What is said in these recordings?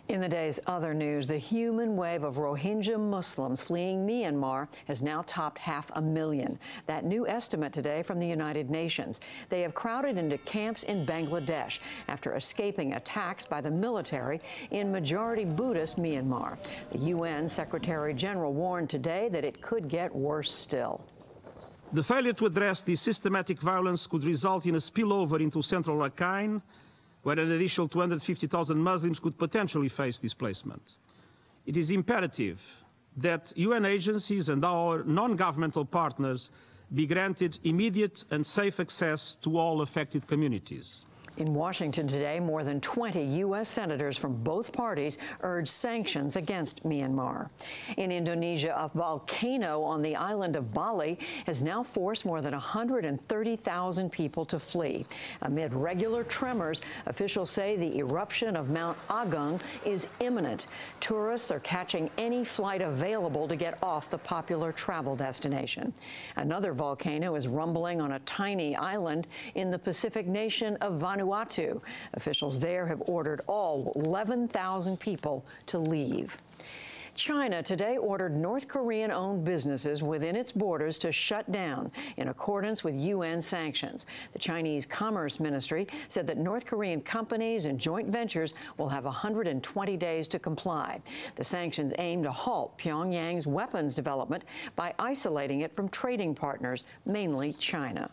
In the day's other news, the human wave of Rohingya Muslims fleeing Myanmar has now topped 500,000. That new estimate today from the United Nations. They have crowded into camps in Bangladesh after escaping attacks by the military in majority Buddhist Myanmar. The UN Secretary General warned today that it could get worse still. The failure to address this systematic violence could result in a spillover into central Rakhine, where an additional 250,000 Muslims could potentially face displacement. It is imperative that UN agencies and our non-governmental partners be granted immediate and safe access to all affected communities. In Washington today, more than 20 U.S. senators from both parties urged sanctions against Myanmar. In Indonesia, a volcano on the island of Bali has now forced more than 130,000 people to flee. Amid regular tremors, officials say the eruption of Mount Agung is imminent. Tourists are catching any flight available to get off the popular travel destination. Another volcano is rumbling on a tiny island in the Pacific nation of Vanuatu. Officials there have ordered all 11,000 people to leave. China today ordered North Korean-owned businesses within its borders to shut down in accordance with UN sanctions. The Chinese Commerce Ministry said that North Korean companies and joint ventures will have 120 days to comply. The sanctions aim to halt Pyongyang's weapons development by isolating it from trading partners, mainly China.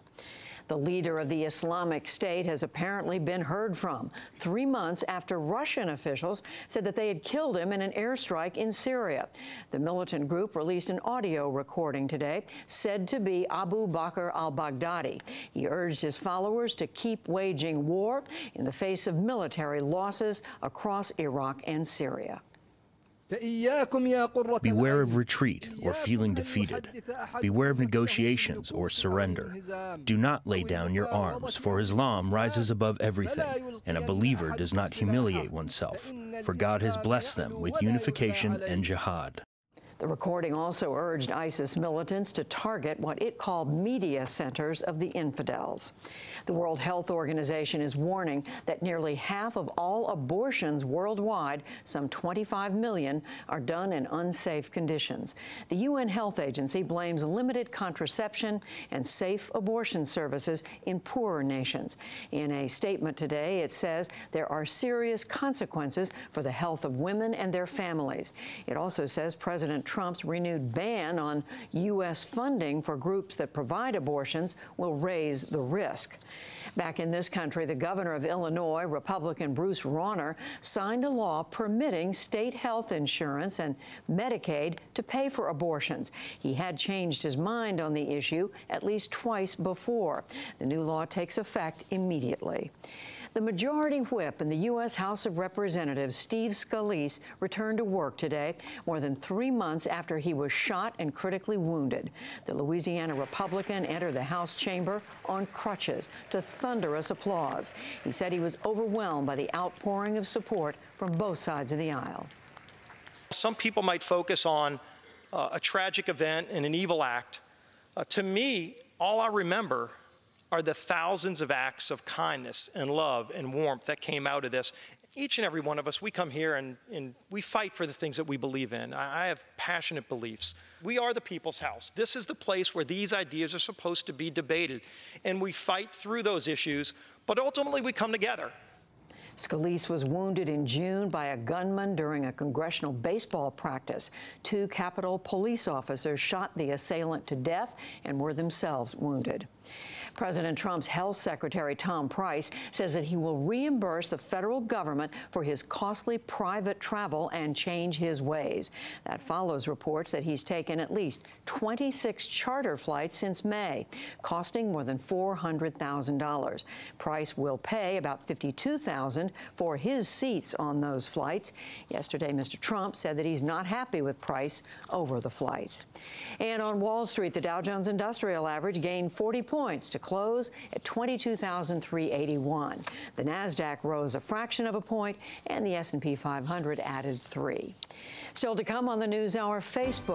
The leader of the Islamic State has apparently been heard from 3 months after Russian officials said that they had killed him in an airstrike in Syria. The militant group released an audio recording today said to be Abu Bakr al-Baghdadi. He urged his followers to keep waging war in the face of military losses across Iraq and Syria. Beware of retreat or feeling defeated. Beware of negotiations or surrender. Do not lay down your arms, for Islam rises above everything, and a believer does not humiliate oneself, for God has blessed them with unification and jihad. The recording also urged ISIS militants to target what it called media centers of the infidels. The World Health Organization is warning that nearly half of all abortions worldwide, some 25 million, are done in unsafe conditions. The UN Health Agency blames limited contraception and safe abortion services in poorer nations. In a statement today, it says there are serious consequences for the health of women and their families. It also says President Trump's renewed ban on U.S. funding for groups that provide abortions will raise the risk. Back in this country, the governor of Illinois, Republican Bruce Rauner, signed a law permitting state health insurance and Medicaid to pay for abortions. He had changed his mind on the issue at least twice before. The new law takes effect immediately. The majority whip in the U.S. House of Representatives, Steve Scalise, returned to work today, more than 3 months after he was shot and critically wounded. The Louisiana Republican entered the House chamber on crutches to thunderous applause. He said he was overwhelmed by the outpouring of support from both sides of the aisle. Some people might focus on a tragic event and an evil act. To me, all I remember are the thousands of acts of kindness and love and warmth that came out of this. Each and every one of us, we come here and we fight for the things that we believe in. I have passionate beliefs. We are the people's house. This is the place where these ideas are supposed to be debated. And we fight through those issues, but ultimately we come together. Scalise was wounded in June by a gunman during a congressional baseball practice. 2 Capitol police officers shot the assailant to death and were themselves wounded. President Trump's health secretary, Tom Price, says that he will reimburse the federal government for his costly private travel and change his ways. That follows reports that he's taken at least 26 charter flights since May, costing more than $400,000. Price will pay about $52,000 for his seats on those flights. Yesterday, Mr. Trump said that he's not happy with Price over the flights. And on Wall Street, the Dow Jones Industrial Average gained 40 points to close at 22,381. The Nasdaq rose a fraction of a point, and the S&P 500 added 3. Still to come on the NewsHour Facebook.